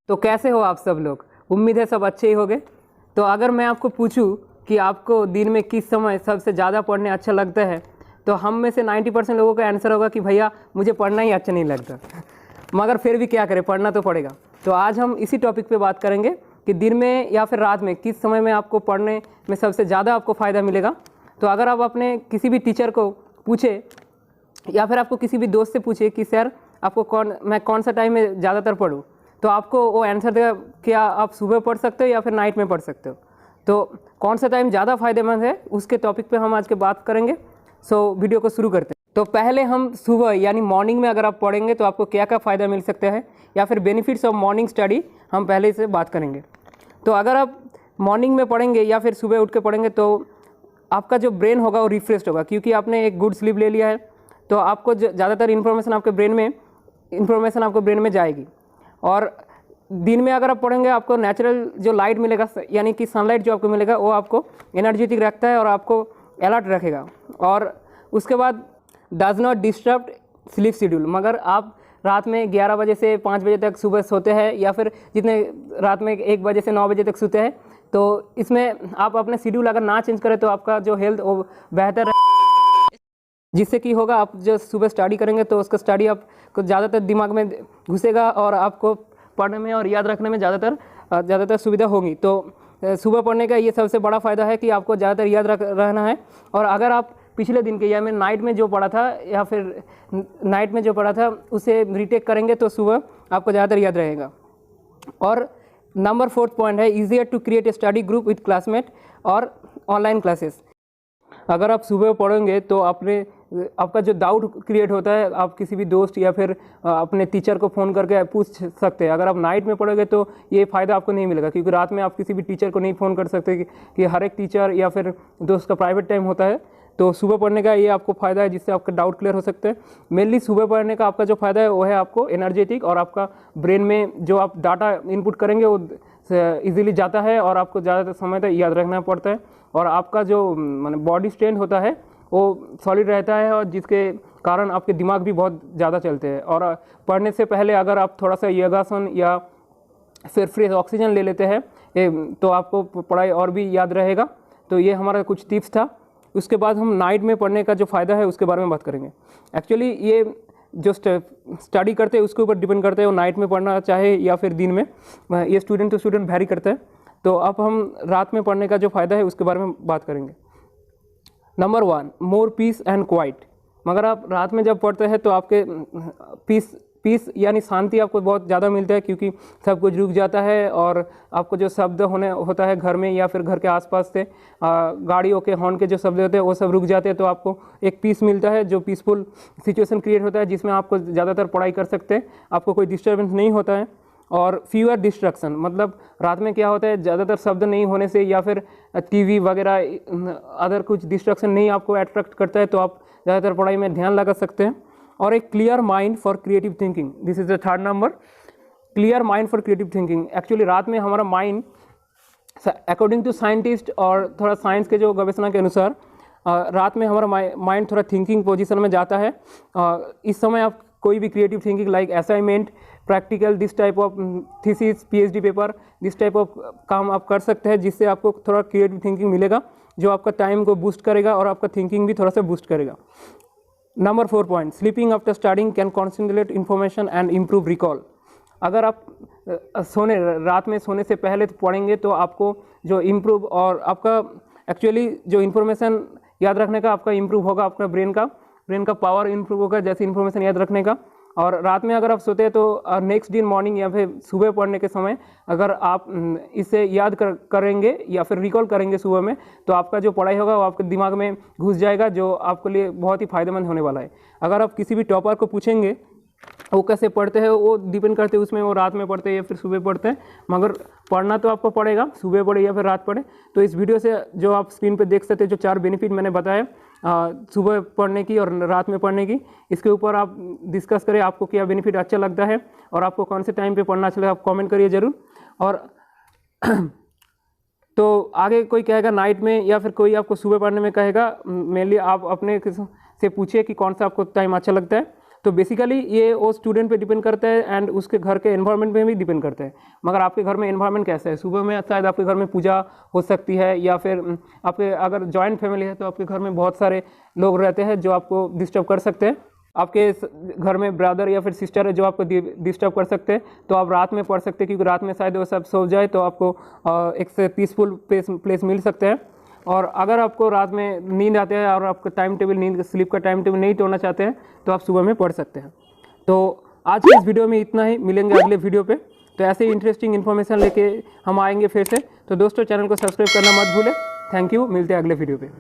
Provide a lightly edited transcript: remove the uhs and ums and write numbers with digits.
तो कैसे हो आप सब लोग? उम्मीद है सब अच्छे ही होंगे। तो अगर मैं आपको पूछूं कि आपको दिन में किस समय सबसे ज़्यादा पढ़ने अच्छा लगता है, तो हम में से 90% लोगों का आंसर होगा कि भैया मुझे पढ़ना ही अच्छा नहीं लगता। मगर फिर भी क्या करें, पढ़ना तो पड़ेगा। तो आज हम इसी टॉपिक पे बात करेंगे कि दिन में या फिर रात में किस समय में आपको पढ़ने में सबसे ज़्यादा आपको फ़ायदा मिलेगा। तो अगर आप अपने किसी भी टीचर को पूछे या फिर आपको किसी भी दोस्त से पूछे कि सर आपको मैं कौन सा टाइम में ज़्यादातर पढूं, तो आपको वो आंसर देगा क्या आप सुबह पढ़ सकते हो या फिर नाइट में पढ़ सकते हो। तो कौन सा टाइम ज़्यादा फायदेमंद है उसके टॉपिक पे हम आज के बात करेंगे। सो वीडियो को शुरू करते हैं। तो पहले हम सुबह यानी मॉर्निंग में अगर आप पढ़ेंगे तो आपको क्या क्या फ़ायदा मिल सकता है या फिर बेनिफिट्स ऑफ मॉर्निंग स्टडी हम पहले से बात करेंगे। तो अगर आप मॉर्निंग में पढ़ेंगे या फिर सुबह उठ के पढ़ेंगे तो आपका जो ब्रेन होगा वो रिफ्रेश होगा, क्योंकि आपने एक गुड स्लीप ले लिया है। तो आपको ज़्यादातर इन्फॉर्मेशन आपके ब्रेन में जाएगी। और दिन में अगर आप पढ़ेंगे आपको नेचुरल जो लाइट मिलेगा यानी कि सनलाइट जो आपको मिलेगा वो आपको एनर्जेटिक रखता है और आपको अलर्ट रखेगा। और उसके बाद does not disturb sleep schedule. मगर आप रात में 11 बजे से 5 बजे तक सुबह सोते हैं या फिर जितने रात में 1 बजे से 9 बजे तक सोते हैं, तो इसमें आप अपने शेड्यूल अगर ना चेंज करें तो आपका जो हेल्थ वो बेहतर है। जिससे कि होगा आप जो सुबह स्टडी करेंगे तो उसका स्टडी आपको ज़्यादातर दिमाग में घुसेगा और आपको पढ़ने में और याद रखने में ज़्यादातर सुविधा होगी। तो सुबह पढ़ने का ये सबसे बड़ा फ़ायदा है कि आपको ज़्यादातर याद रहना है। और अगर आप पिछले दिन के या मैं नाइट में जो पढ़ा था या फिर नाइट में जो पढ़ा था उसे रिटेक करेंगे तो सुबह आपको ज़्यादातर याद रहेगा। और नंबर 4 पॉइंट है easier to create a study group with classmate और ऑनलाइन क्लासेस। अगर आप सुबह पढ़ेंगे तो आपका जो डाउट क्रिएट होता है आप किसी भी दोस्त या फिर अपने टीचर को फ़ोन करके पूछ सकते हैं। अगर आप नाइट में पढ़ोगे तो ये फ़ायदा आपको नहीं मिलेगा, क्योंकि रात में आप किसी भी टीचर को नहीं फ़ोन कर सकते कि हर एक टीचर या फिर दोस्त का प्राइवेट टाइम होता है। तो सुबह पढ़ने का ये आपको फ़ायदा है जिससे आपका डाउट क्लियर हो सकते हैं। मेनली सुबह पढ़ने का आपका जो फ़ायदा है वो है आपको एनर्जेटिक, और आपका ब्रेन में जो आप डाटा इनपुट करेंगे वो ईजिली जाता है और आपको ज़्यादातर समय तक याद रखना पड़ता है। और आपका जो माने बॉडी स्ट्रेंथ होता है वो सॉलिड रहता है, और जिसके कारण आपके दिमाग भी बहुत ज़्यादा चलते हैं। और पढ़ने से पहले अगर आप थोड़ा सा योगासन या फिर फ्रेश ऑक्सीजन ले लेते हैं तो आपको पढ़ाई और भी याद रहेगा। तो ये हमारा कुछ टिप्स था। उसके बाद हम नाइट में पढ़ने का जो फ़ायदा है उसके बारे में बात करेंगे। एक्चुअली ये जो स्टडी करते हैं उसके ऊपर डिपेंड करते हैं वो नाइट में पढ़ना चाहे या फिर दिन में, ये स्टूडेंट टू स्टूडेंट वैरी करता है। तो अब हम रात में पढ़ने का जो फ़ायदा है उसके बारे में बात करेंगे। Number 1 more peace and quiet. मगर आप रात में जब पढ़ते हैं तो आपके पीस यानी शांति आपको बहुत ज़्यादा मिलता है, क्योंकि सब कुछ रुक जाता है और आपको जो शब्द होता है घर में या फिर घर के आसपास से गाड़ियों के हॉर्न के जो शब्द होते हैं वो सब रुक जाते हैं। तो आपको एक पीस मिलता है, जो पीसफुल सिचुएशन क्रिएट होता है जिसमें आपको ज़्यादातर पढ़ाई कर सकते हैं, आपको कोई डिस्टर्बेंस नहीं होता है। और फ्यूअर डिस्ट्रक्शन, मतलब रात में क्या होता है ज़्यादातर शब्द नहीं होने से या फिर टीवी वगैरह अदर कुछ डिस्ट्रक्शन नहीं आपको अट्रैक्ट करता है, तो आप ज़्यादातर पढ़ाई में ध्यान लगा सकते हैं। और एक clear mind for creative thinking, this is the 3rd number, clear mind for creative thinking. Actually रात में हमारा माइंड अकॉर्डिंग टू साइंटिस्ट और थोड़ा साइंस के जो गवेषणा के अनुसार रात में हमारा माइंड थोड़ा थिंकिंग पोजीशन में जाता है। इस समय आप कोई भी creative thinking like assignment, practical, this type of thesis, PhD paper, this type of काम आप कर सकते हैं, जिससे आपको थोड़ा क्रिएटिव थिंकिंग मिलेगा जो आपका टाइम को बूस्ट करेगा और आपका थिंकिंग भी थोड़ा सा बूस्ट करेगा। Number 4 point sleeping after studying can concentrate information and improve recall. अगर आप रात में सोने से पहले पढ़ेंगे तो आपको जो इम्प्रूव और आपका एक्चुअली जो इन्फॉर्मेशन याद रखने का आपका इम्प्रूव होगा, आपका ब्रेन का पावर इम्प्रूव होगा जैसे इन्फॉर्मेशन याद रखने का। और रात में अगर आप सोते हैं तो नेक्स्ट दिन मॉर्निंग या फिर सुबह पढ़ने के समय अगर आप इसे याद करेंगे या फिर रिकॉल करेंगे सुबह में, तो आपका जो पढ़ाई होगा वो आपके दिमाग में घुस जाएगा, जो आपके लिए बहुत ही फायदेमंद होने वाला है। अगर आप किसी भी टॉपर को पूछेंगे वो कैसे पढ़ते हैं, वो डिपेंड करते हैं उसमें वो रात में पढ़ते हैं या फिर सुबह पढ़ते हैं, मगर पढ़ना तो आपको पड़ेगा, सुबह पढ़े या फिर रात पढ़े। तो इस वीडियो से जो आप स्क्रीन पे देख सकते हैं जो 4 बेनिफिट मैंने बताया सुबह पढ़ने की और रात में पढ़ने की, इसके ऊपर आप डिस्कस करें आपको क्या बेनिफिट अच्छा लगता है और आपको कौन से टाइम पे पढ़ना अच्छा लगता है, आप कमेंट करिए ज़रूर। और तो आगे कोई कहेगा नाइट में या फिर कोई आपको सुबह पढ़ने में कहेगा, मेनली आप अपने से पूछिए कि कौन सा आपको टाइम अच्छा लगता है। तो बेसिकली ये वो स्टूडेंट पे डिपेंड करता है एंड उसके घर के एनवायरनमेंट पे भी डिपेंड करता है। मगर आपके घर में एनवायरनमेंट कैसा है, सुबह में शायद आपके घर में पूजा हो सकती है, या फिर आपके अगर जॉइंट फैमिली है तो आपके घर में बहुत सारे लोग रहते हैं जो आपको डिस्टर्ब कर सकते हैं। आपके घर में ब्रदर या फिर सिस्टर है जो आपको डिस्टर्ब कर सकते हैं, तो आप रात में पढ़ सकते हैं, क्योंकि रात में शायद वो सब सो जाए तो आपको एक से पीसफुल प्लेस मिल सकते हैं। और अगर आपको रात में नींद आते हैं और आपका टाइम टेबल, नींद स्लीप का टाइम टेबल नहीं तोड़ना चाहते हैं, तो आप सुबह में पढ़ सकते हैं। तो आज की इस वीडियो में इतना ही, मिलेंगे अगले वीडियो पे। तो ऐसे ही इंटरेस्टिंग इन्फॉर्मेशन लेके हम आएंगे फिर से। तो दोस्तों चैनल को सब्सक्राइब करना मत भूलें। थैंक यू, मिलते हैं अगले वीडियो पे।